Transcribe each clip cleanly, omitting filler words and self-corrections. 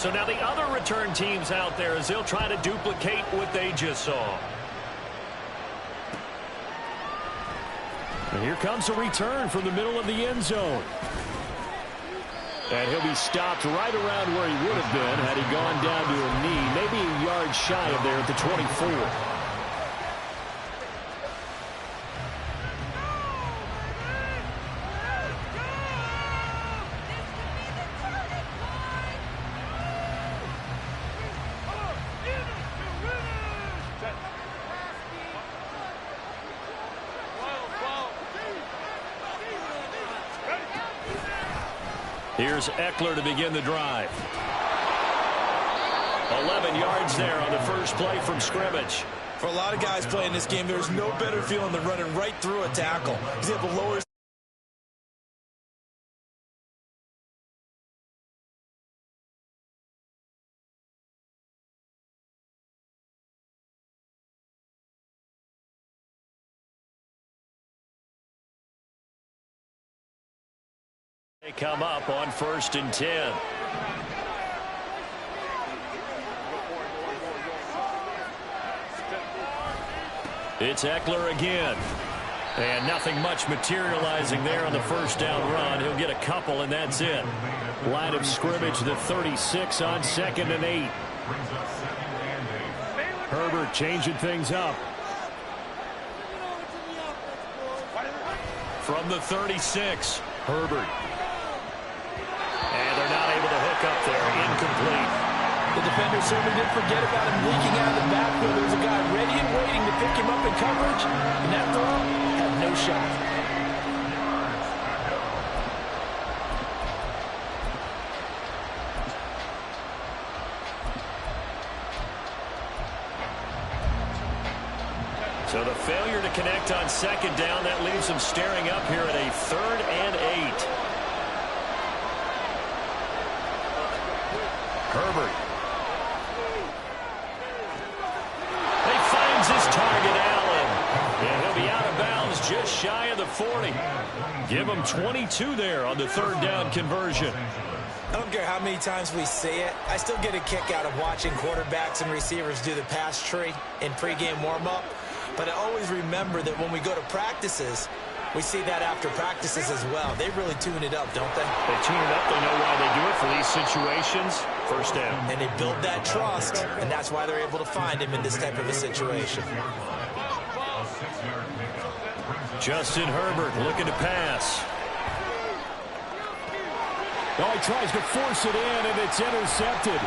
So now the other return teams out there as they'll try to duplicate what they just saw. And here comes a return from the middle of the end zone. And he'll be stopped right around where he would have been had he gone down to a knee, maybe a yard shy of there at the 24. Here's Eckler to begin the drive. 11 yards there on the first play from scrimmage. For a lot of guys playing this game, there's no better feeling than running right through a tackle. He's able to lower. They come up on 1st and 10. It's Eckler again. And nothing much materializing there on the first down run. He'll get a couple, and that's it. Line of scrimmage, the 36 on 2nd and 8. Herbert changing things up. From the 36, Herbert. And they're not able to hook up there. Incomplete. The defender certainly didn't forget about him leaking out of the backfield. There was a guy ready and waiting to pick him up in coverage, and that throw had no shot. So the failure to connect on 2nd down, that leaves them staring up here at a 3rd and 8. Herbert. He finds his target, Allen. And he'll be out of bounds just shy of the 40. Give him 22 there on the 3rd down conversion. I don't care how many times we see it. I still get a kick out of watching quarterbacks and receivers do the pass tree in pregame warm-up. But I always remember that when we go to practices, we see that after practices as well. They really tune it up, don't they? They tune it up. They know why they do it for these situations. 1st down. And they build that trust, and that's why they're able to find him in this type of a situation. Justin Herbert looking to pass. Oh, he tries to force it in, and it's intercepted.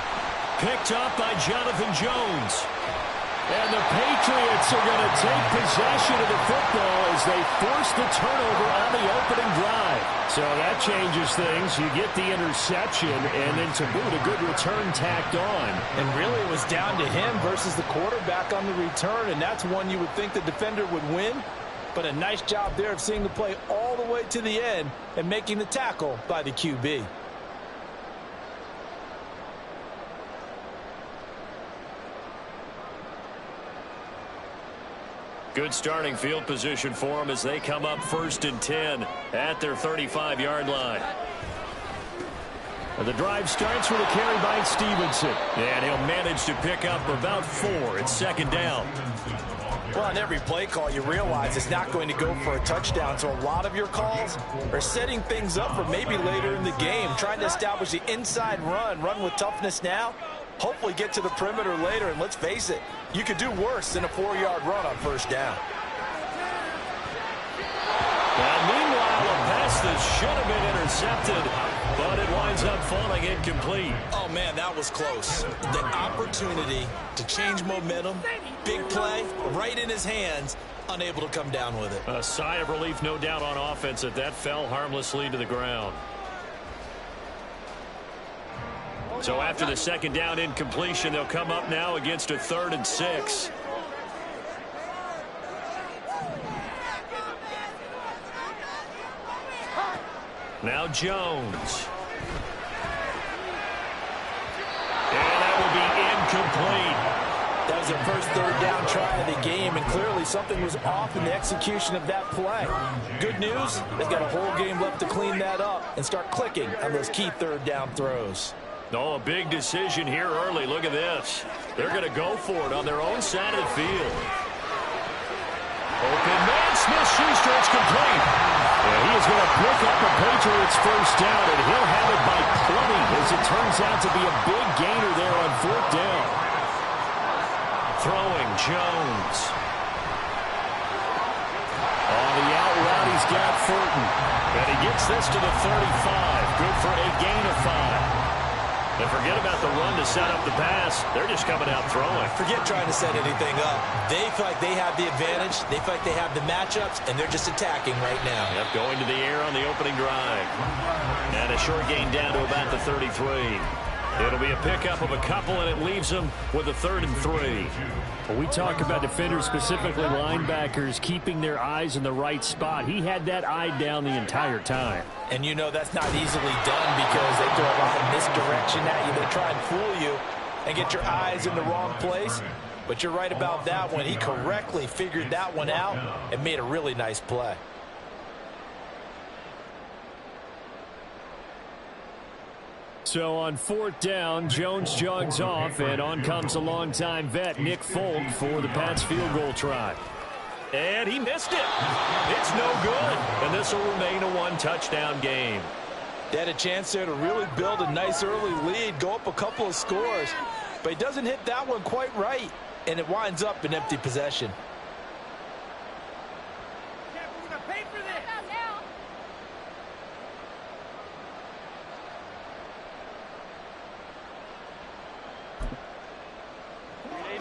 Picked up by Jonathan Jones. And the Patriots are going to take possession of the football as they force the turnover on the opening drive. So that changes things. You get the interception, and then to boot, a good return tacked on. And really it was down to him versus the quarterback on the return, and that's one you would think the defender would win. But a nice job there of seeing the play all the way to the end and making the tackle by the QB. Good starting field position for them as they come up 1st and 10 at their 35-yard line. The drive starts with a carry by Stevenson. And he'll manage to pick up about 4. It's 2nd down. Well, on every play call, you realize it's not going to go for a touchdown. So a lot of your calls are setting things up for maybe later in the game, trying to establish the inside run with toughness now. Hopefully get to the perimeter later, and let's face it, you could do worse than a 4-yard run on 1st down. And meanwhile, a pass that should have been intercepted, but it winds up falling incomplete. Oh, man, that was close. The opportunity to change momentum, big play, right in his hands, unable to come down with it. A sigh of relief, no doubt, on offense that fell harmlessly to the ground. So after the 2nd down incompletion, they'll come up now against a 3rd and 6. Now Jones. And that will be incomplete. That was their first 3rd down try of the game, and clearly something was off in the execution of that play. Good news, they've got a whole game left to clean that up and start clicking on those key 3rd down throws. Oh, a big decision here early. Look at this. They're going to go for it on their own side of the field. Open man, Smith-Schuster, it's complete. And he is going to pick up the Patriots' first down, and he'll have it by plenty, as it turns out to be a big gainer there on fourth down. Throwing Jones. On the out route, he's got Fulton. And he gets this to the 35. Good for a gain of 5. And forget about the run to set up the pass. They're just coming out throwing. Forget trying to set anything up. They feel like they have the advantage. They feel like they have the matchups, and they're just attacking right now. Yep, going to the air on the opening drive. And a short gain down to about the 33. It'll be a pickup of a couple, and it leaves them with a 3rd and 3. Well, we talk about defenders, specifically linebackers, keeping their eyes in the right spot. He had that eye down the entire time. And you know that's not easily done because they throw a lot of misdirection at you. They try and fool you and get your eyes in the wrong place. But you're right about that one. He correctly figured that one out and made a really nice play. So on fourth down, Jones jogs off, and on comes a longtime vet, Nick Folk, for the Pats field goal try. And he missed it. It's no good. And this will remain a one-touchdown game. They had a chance there to really build a nice early lead, go up a couple of scores. But he doesn't hit that one quite right, and it winds up an empty possession.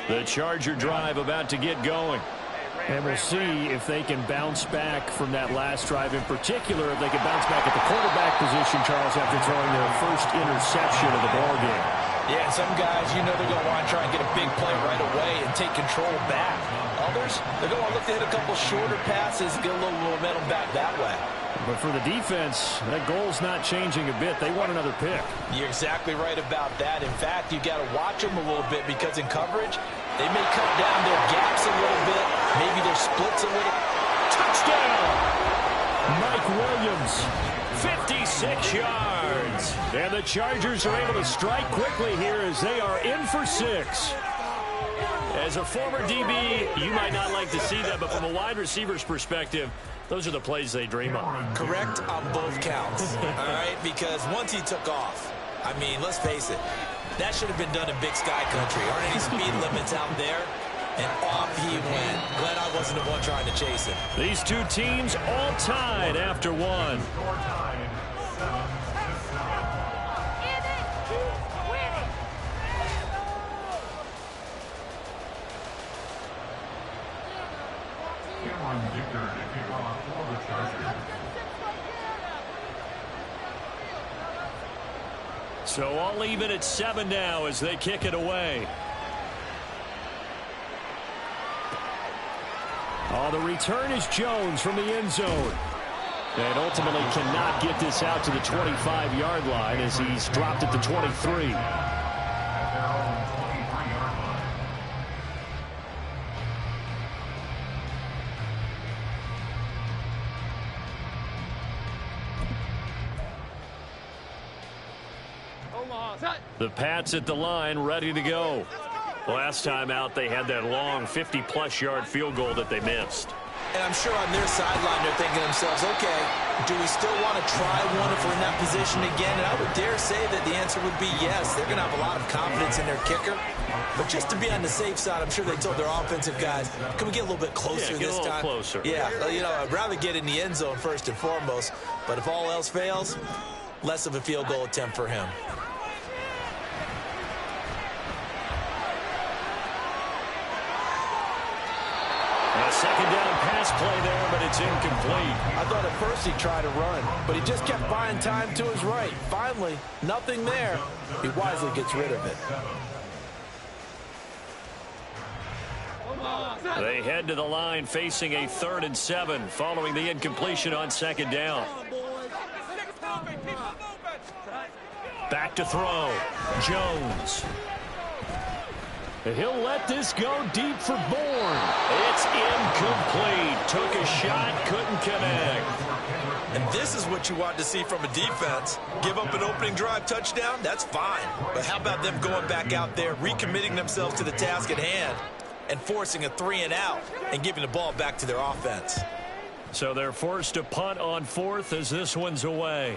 The Charger drive about to get going. And we'll see if they can bounce back from that last drive, in particular, if they can bounce back at the quarterback position, Charles, after throwing their first interception of the ballgame. Yeah, and some guys, you know they're going to want to try and get a big play right away and take control back. Others, they're going to look to hit a couple shorter passes, get a little momentum back that way. But for the defense, that goal's not changing a bit. They want another pick. You're exactly right about that. In fact, you got to watch them a little bit because in coverage, they may cut down their gaps a little bit, maybe their splits a little. Touchdown! Mike Williams, 56 yards. And the Chargers are able to strike quickly here as they are in for 6. As a former DB, you might not like to see that, but from a wide receiver's perspective, those are the plays they dream of. Correct on both counts, all right? Because once he took off, I mean, let's face it, that should have been done in Big Sky Country. Aren't any speed limits out there? And off he went. Glad I wasn't the one trying to chase him. These two teams all tied after one. So all even at 7 now as they kick it away. Oh, the return is Jones from the end zone. And ultimately cannot get this out to the 25-yard line as he's dropped at the 23. The Pats at the line, ready to go. Last time out, they had that long 50-plus yard field goal that they missed. And I'm sure on their sideline, they're thinking to themselves, okay, do we still want to try one if we're in that position again? And I would dare say that the answer would be yes. They're going to have a lot of confidence in their kicker. But just to be on the safe side, I'm sure they told their offensive guys, can we get a little bit closer this time? Closer. Yeah, you know, I'd rather get in the end zone first and foremost. But if all else fails, less of a field goal attempt for him. A second down pass play there, but it's incomplete. I thought at first he tried to run, but he just kept buying time to his right. Finally, nothing there. He wisely gets rid of it. They head to the line facing a 3rd and 7 following the incompletion on second down. Back to throw. Jones. He'll let this go deep for Bourne. It's incomplete. Took a shot, couldn't connect. And this is what you want to see from a defense. Give up an opening drive touchdown, that's fine. But how about them going back out there, recommitting themselves to the task at hand, and forcing a 3-and-out and giving the ball back to their offense. So they're forced to punt on 4th as this one's away.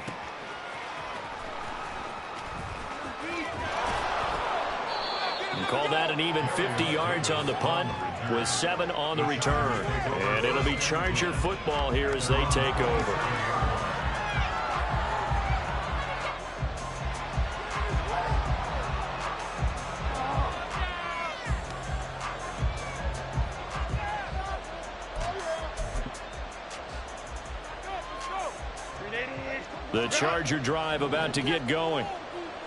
And call that an even 50 yards on the punt with 7 on the return. And it'll be Charger football here as they take over. The Charger drive about to get going.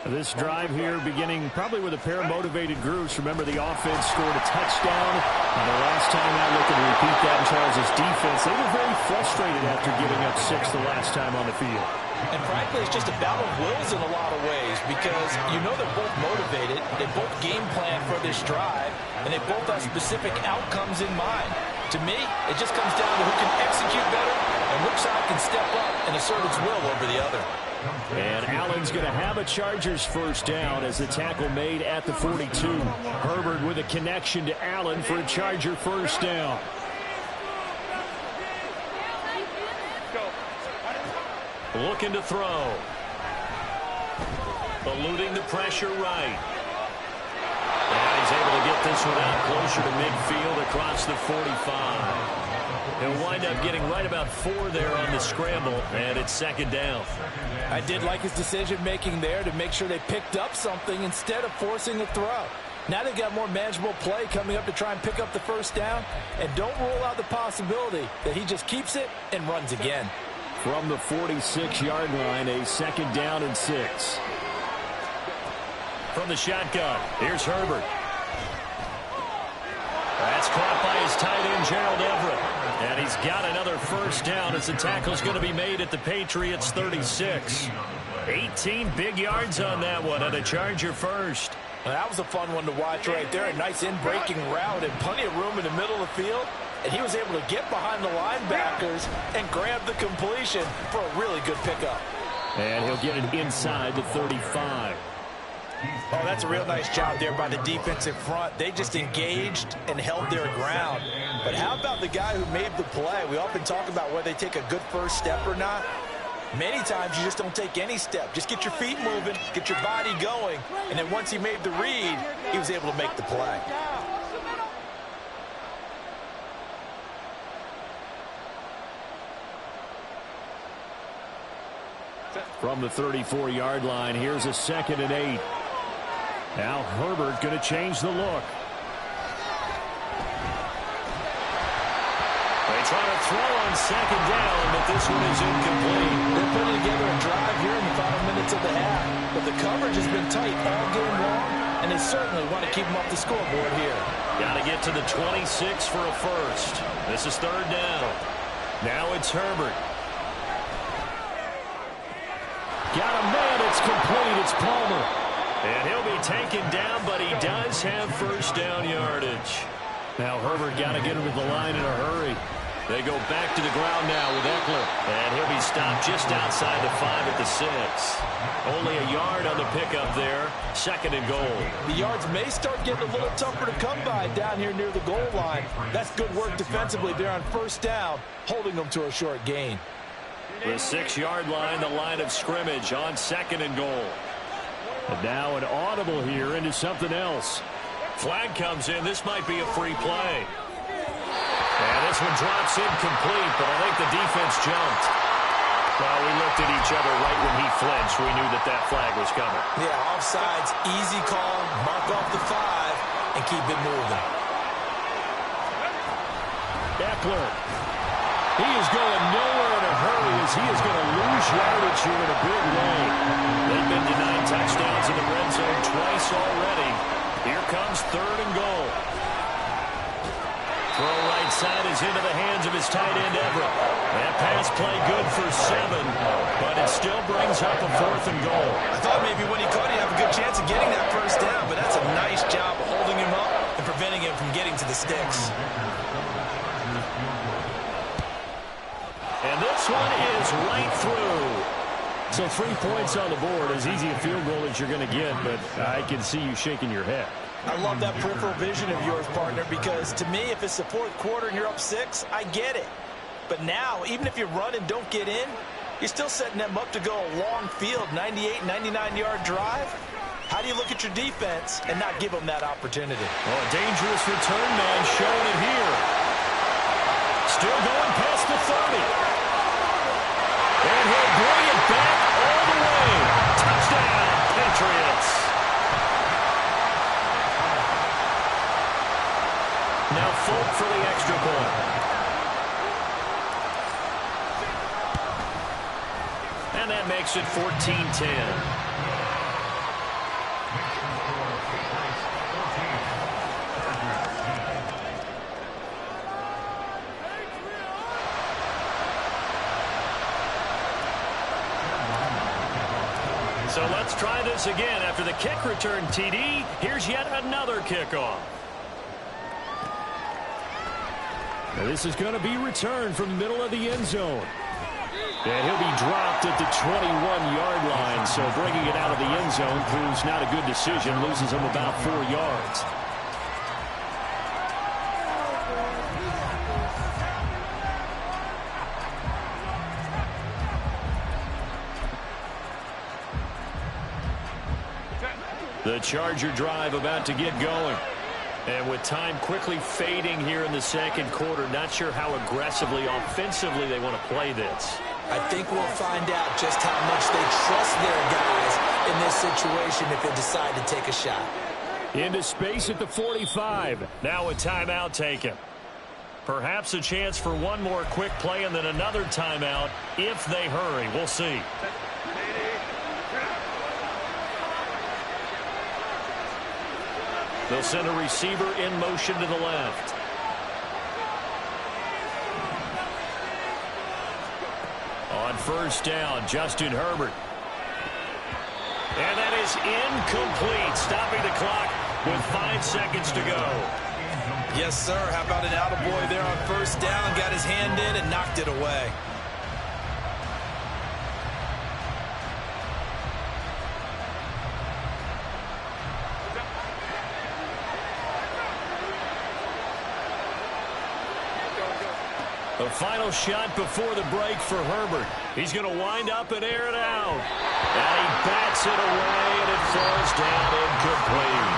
This drive here beginning probably with a pair of motivated groups. Remember, the offense scored a touchdown. And the last time out, looking to repeat that in Charles' defense. They were very frustrated after giving up 6 the last time on the field. And frankly, it's just a battle of wills in a lot of ways because you know they're both motivated. They both game plan for this drive, and they both have specific outcomes in mind. To me, it just comes down to who can execute better and which side can step up and assert its will over the other. And Allen's going to have a Chargers first down as the tackle made at the 42. Herbert with a connection to Allen for a Charger first down. Looking to throw. Eluding the pressure right. And he's able to get this one out closer to midfield across the 45. He'll wind up getting right about 4 there on the scramble, and it's 2nd down. I did like his decision-making there to make sure they picked up something instead of forcing a throw. Now they've got more manageable play coming up to try and pick up the first down, and don't rule out the possibility that he just keeps it and runs again. From the 46-yard line, a 2nd down and 6. From the shotgun, here's Herbert. That's caught by his tight end, Gerald Everett. And he's got another first down as the tackle's going to be made at the Patriots' 36. 18 big yards on that one, and a Charger first. Well, that was a fun one to watch right there. A nice in-breaking route and plenty of room in the middle of the field. And he was able to get behind the linebackers and grab the completion for a really good pickup. And he'll get it inside the 35. Oh, that's a real nice job there by the defensive front. They just engaged and held their ground. But how about the guy who made the play? We often talk about whether they take a good first step or not. Many times you just don't take any step. Just get your feet moving, get your body going, and then once he made the read, he was able to make the play. From the 34-yard line, here's a 2nd and 8. Now Herbert going to change the look. They try to throw on 2nd down, but this one is incomplete. They're putting together a drive here in the final minutes of the half, but the coverage has been tight all game long, and they certainly want to keep them off the scoreboard here. Got to get to the 26 for a first. This is 3rd down. Now it's Herbert. Got a man, it's complete, it's Palmer. And he'll be taken down, but he does have first down yardage. Now Herbert got to get him to the line in a hurry. They go back to the ground now with Eckler. And he'll be stopped just outside the 5 at the 6. Only a yard on the pickup there. 2nd and goal. The yards may start getting a little tougher to come by down here near the goal line. That's good work defensively there on first down, holding them to a short gain. The 6-yard line, the line of scrimmage on 2nd and goal. And now an audible here into something else. Flag comes in. This might be a free play. And this one drops incomplete, but I think the defense jumped. Well, we looked at each other right when he flinched. We knew that that flag was coming. Yeah, offsides, easy call, mark off the 5, and keep it moving. Eckler. He is going nowhere in a hurry as he is going to lose yardage here in a big way. They've been denied touchdowns in the red zone twice already. Here comes 3rd and goal. Throw right side is into the hands of his tight end, Everett. That pass play good for 7, but it still brings up a 4th and goal. I thought maybe when he caught it, he'd have a good chance of getting that first down, but that's a nice job of holding him up and preventing him from getting to the sticks. And this one is right through. So 3 points on the board, as easy a field goal as you're going to get, but I can see you shaking your head. I love that peripheral vision of yours, partner, because to me, if it's the fourth quarter and you're up 6, I get it. But now, even if you run and don't get in, you're still setting them up to go a long field, 98, 99-yard drive. How do you look at your defense and not give them that opportunity? Oh, a dangerous return man showing it here. Still going past the 30. And he'll bring it back all the way. Touchdown, Patriots. Now Folk for the extra point. And that makes it 14-10. So let's try this again. After the kick return, TD, here's yet another kickoff. Now this is going to be returned from the middle of the end zone. And he'll be dropped at the 21-yard line. So bringing it out of the end zone proves not a good decision. Loses him about 4 yards. The Charger drive about to get going. And with time quickly fading here in the second quarter, not sure how aggressively, offensively they want to play this. I think we'll find out just how much they trust their guys in this situation if they decide to take a shot. Into space at the 45. Now a timeout taken. Perhaps a chance for one more quick play and then another timeout if they hurry. We'll see. They'll send a receiver in motion to the left. On first down, Justin Herbert. And that is incomplete, stopping the clock with 5 seconds to go. Yes, sir. How about an attaboy there on first down? Got his hand in and knocked it away. The final shot before the break for Herbert. He's going to wind up and air it out. And he bats it away, and it falls down incomplete.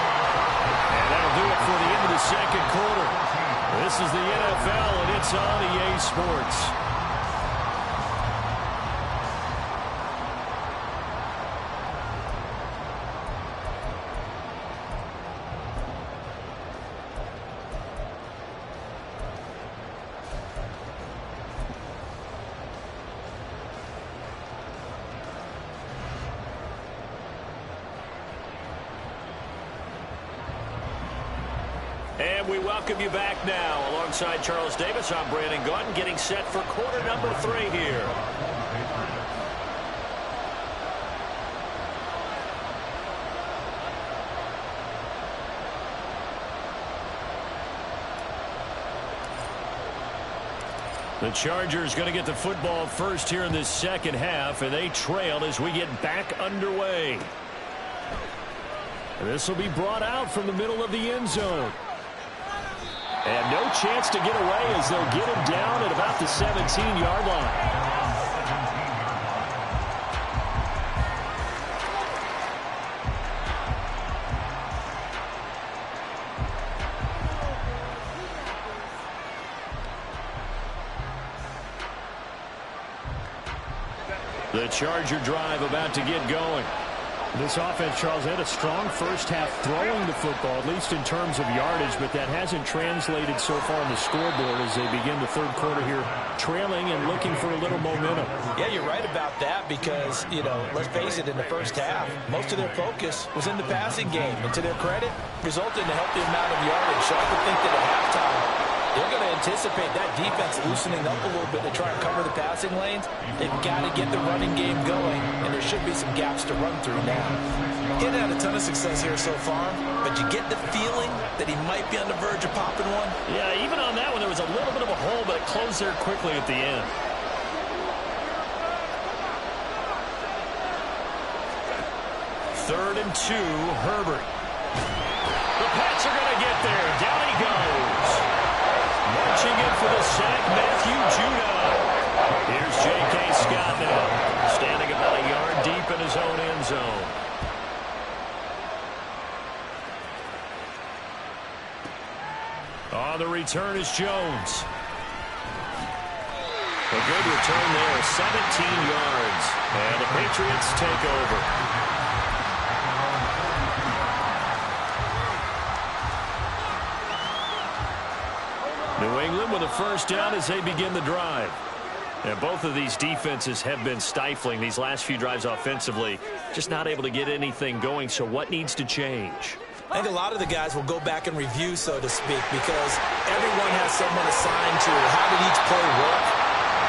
And that'll do it for the end of the second quarter. This is the NFL, and it's on EA Sports. And we welcome you back now. Alongside Charles Davis, I'm Brandon Gaudin, getting set for quarter number 3 here. The Chargers going to get the football first here in this second half, and they trail as we get back underway. This will be brought out from the middle of the end zone. And no chance to get away as they'll get him down at about the 17-yard line. The Charger drive about to get going. This offense, Charles, had a strong first half throwing the football, at least in terms of yardage, but that hasn't translated so far on the scoreboard as they begin the third quarter here, trailing and looking for a little momentum. Yeah, you're right about that because, you know, let's face it, in the first half, most of their focus was in the passing game. And to their credit, resulted in a healthy amount of yardage. So I would think that at halftime, They're going to anticipate that defense loosening up a little bit to try and cover the passing lanes. They've got to get the running game going, and there should be some gaps to run through now. He hasn't had a ton of success here so far, but you get the feeling that he might be on the verge of popping one. Yeah, even on that one, there was a little bit of a hole, but it closed there quickly at the end. Third and 2, Herbert. The Pats are going to get there. Down he goes. Marching in for the sack, Matthew Judah. Here's J.K. Scott now, standing about a yard deep in his own end zone. On the return is Jones. A good return there, 17 yards. And the Patriots take over. New England with a first down as they begin the drive. And both of these defenses have been stifling these last few drives offensively. Just not able to get anything going, so what needs to change? I think a lot of the guys will go back and review, so to speak, because everyone has someone assigned to how did each play work.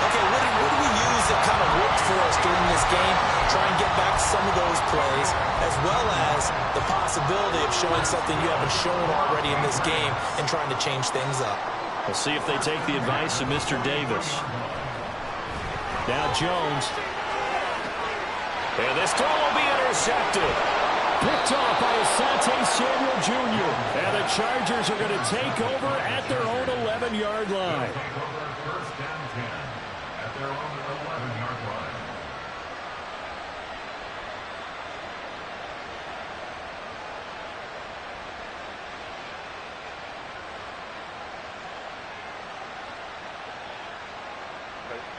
Okay, what did we use that kind of worked for us during this game? Try and get back some of those plays, as well as the possibility of showing something you haven't shown already in this game and trying to change things up. We'll see if they take the advice of Mr. Davis. Now Jones. And this throw will be intercepted. Picked off by Asante Samuel Jr. And the Chargers are going to take over at their own 11-yard line.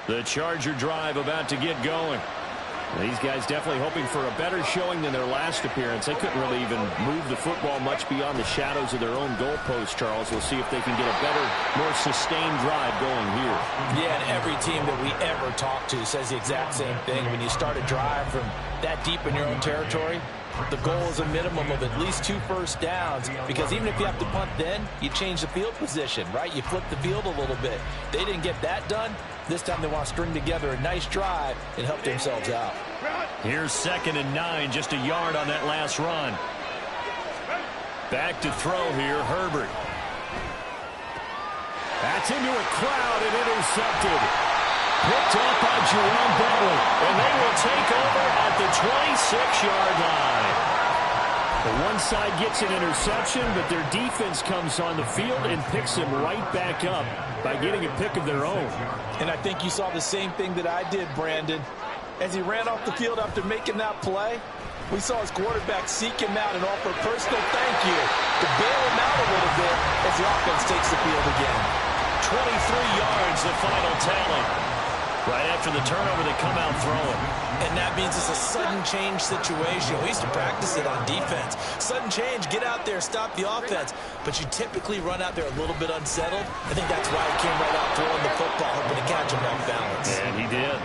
The Charger drive about to get going. These guys definitely hoping for a better showing than their last appearance. They couldn't really even move the football much beyond the shadows of their own goalpost, Charles. We'll see if they can get a better, more sustained drive going here. Yeah, and every team that we ever talk to says the exact same thing. When you start a drive from that deep in your own territory, the goal is a minimum of at least 2 first downs, because even if you have to punt then, you change the field position, right? You flip the field a little bit. They didn't get that done. This time they want to string together a nice drive and help themselves out. Here's 2nd and 9, just a yard on that last run. Back to throw here, Herbert. That's into a crowd and intercepted. Picked up by Jerome Bentley, and they will take over at the 26-yard line. The one side gets an interception, but their defense comes on the field and picks him right back up by getting a pick of their own. And I think you saw the same thing that I did, Brandon. As he ran off the field after making that play, we saw his quarterback seek him out and offer a personal thank you to bail him out a little bit as the offense takes the field again. 23 yards, the final tally. Right after the turnover, they come out throwing. And that means it's a sudden change situation. We used to practice it on defense. Sudden change, get out there, stop the offense. But you typically run out there a little bit unsettled. I think that's why he came right out throwing the football, hoping to catch him off balance. And he did.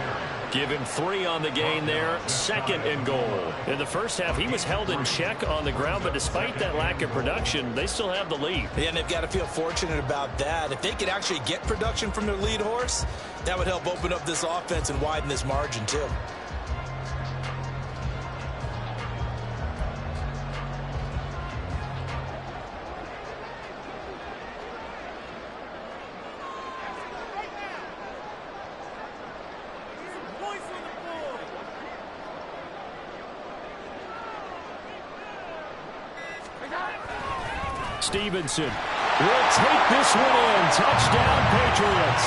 Give him 3 on the gain there, 2nd and goal. In the first half, he was held in check on the ground, but despite that lack of production, they still have the lead. Yeah, and they've got to feel fortunate about that. If they could actually get production from their lead horse, that would help open up this offense and widen this margin too. Stevenson will take this one in. Touchdown, Patriots.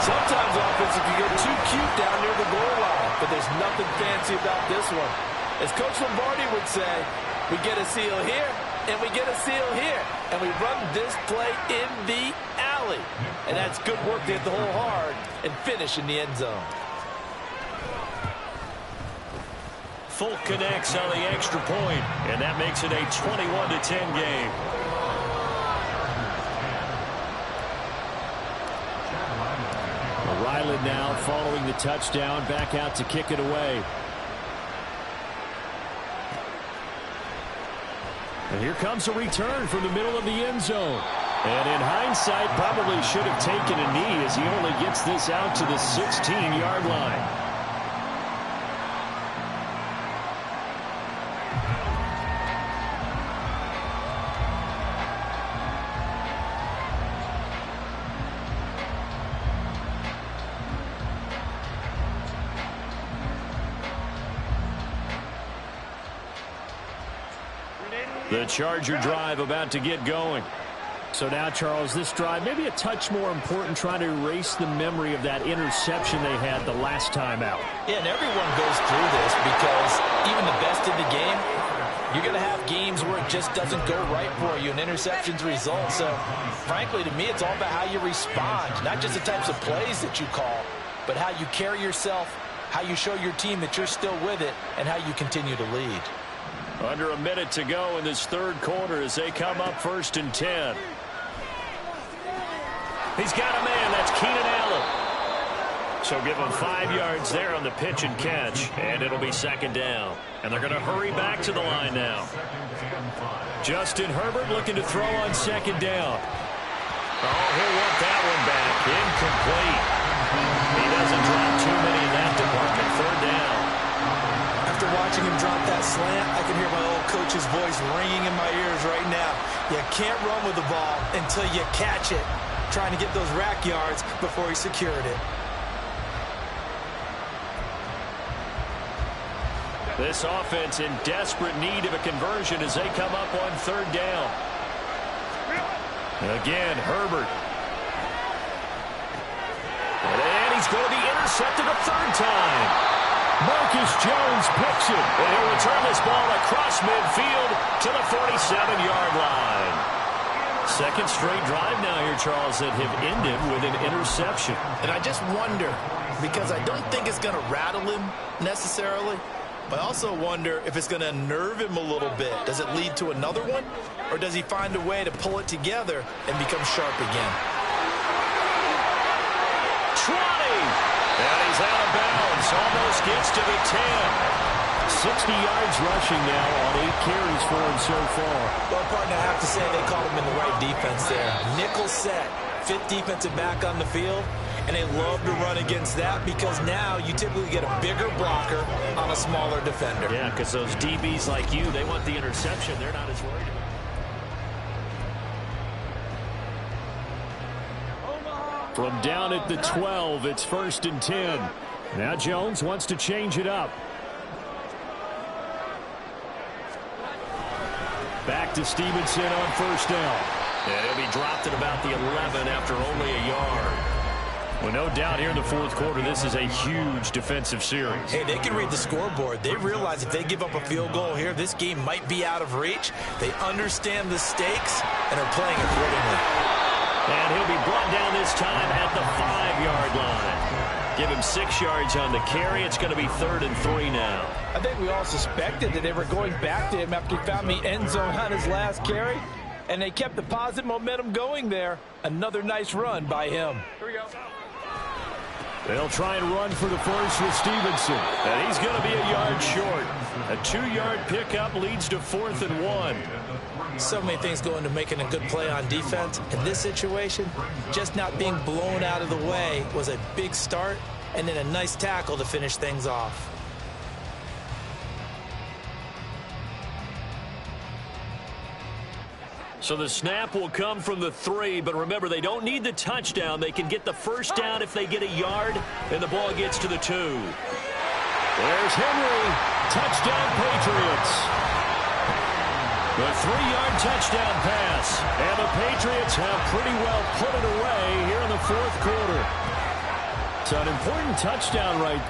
Sometimes offense can get too cute down near the goal line, but there's nothing fancy about this one. As Coach Lombardi would say, we get a seal here, and we get a seal here, and we run this play in the alley. And that's good work to hit the hole hard and finish in the end zone. Folk connects on the extra point, and that makes it a 21-10 game. Ryland now following the touchdown, back out to kick it away. And here comes a return from the middle of the end zone. And in hindsight, probably should have taken a knee as he only gets this out to the 16-yard line. The Charger drive about to get going. So now, Charles, this drive maybe a touch more important, trying to erase the memory of that interception they had the last time out. Yeah, and everyone goes through this because even the best in the game, you're going to have games where it just doesn't go right for you, and interceptions result. So, frankly, to me, it's all about how you respond, not just the types of plays that you call, but how you carry yourself, how you show your team that you're still with it, and how you continue to lead. Under a minute to go in this third quarter as they come up 1st and 10. He's got a man. That's Keenan Allen. So give him 5 yards there on the pitch and catch, and it'll be 2nd down. And they're going to hurry back to the line now. Justin Herbert looking to throw on 2nd down. Oh, he'll want that one back. Incomplete. He doesn't drop too many in that department. 3rd down. After watching him drop that slant, I can hear my old coach's voice ringing in my ears right now. You can't run with the ball until you catch it. Trying to get those rack yards before he secured it. This offense in desperate need of a conversion as they come up on 3rd down. Again, Herbert. And he's going to be intercepted a 3rd time. Marcus Jones picks it, and he'll return this ball across midfield to the 47-yard line. 2nd straight drive now here, Charles, that have ended with an interception. And I just wonder, because I don't think it's going to rattle him necessarily, but I also wonder if it's going to unnerve him a little bit. Does it lead to another one, or does he find a way to pull it together and become sharp again? 20! And he's out of bounds. Almost gets to the 10. 60 yards rushing now on 8 carries for him so far. Well, partner, I have to say they called him in the right defense there. Nickel set, 5th defensive back on the field, and they love to run against that because now you typically get a bigger blocker on a smaller defender. Yeah, because those DBs like you, they want the interception. They're not as worried about it. From down at the 12, it's 1st and 10. Now Jones wants to change it up. Back to Stevenson on 1st down. And he'll be dropped at about the 11 after only a yard. Well, no doubt here in the 4th quarter, this is a huge defensive series. Hey, they can read the scoreboard. They realize if they give up a field goal here, this game might be out of reach. They understand the stakes and are playing accordingly. And he'll be brought down this time at the 5-yard line. Give him 6 yards on the carry. It's going to be 3rd and 3 now. I think we all suspected that they were going back to him after he found the end zone on his last carry, and they kept the positive momentum going there. Another nice run by him. Here we go. They'll try and run for the first with Stevenson. And he's going to be a yard short. A 2-yard pickup leads to 4th and 1. So many things go into making a good play on defense. In this situation, just not being blown out of the way was a big start, and then a nice tackle to finish things off. So the snap will come from the 3, but remember, they don't need the touchdown. They can get the 1st down if they get a yard, and the ball gets to the 2. There's Henry. Touchdown, Patriots. The 3-yard touchdown pass. And the Patriots have pretty well put it away here in the 4th quarter. It's an important touchdown right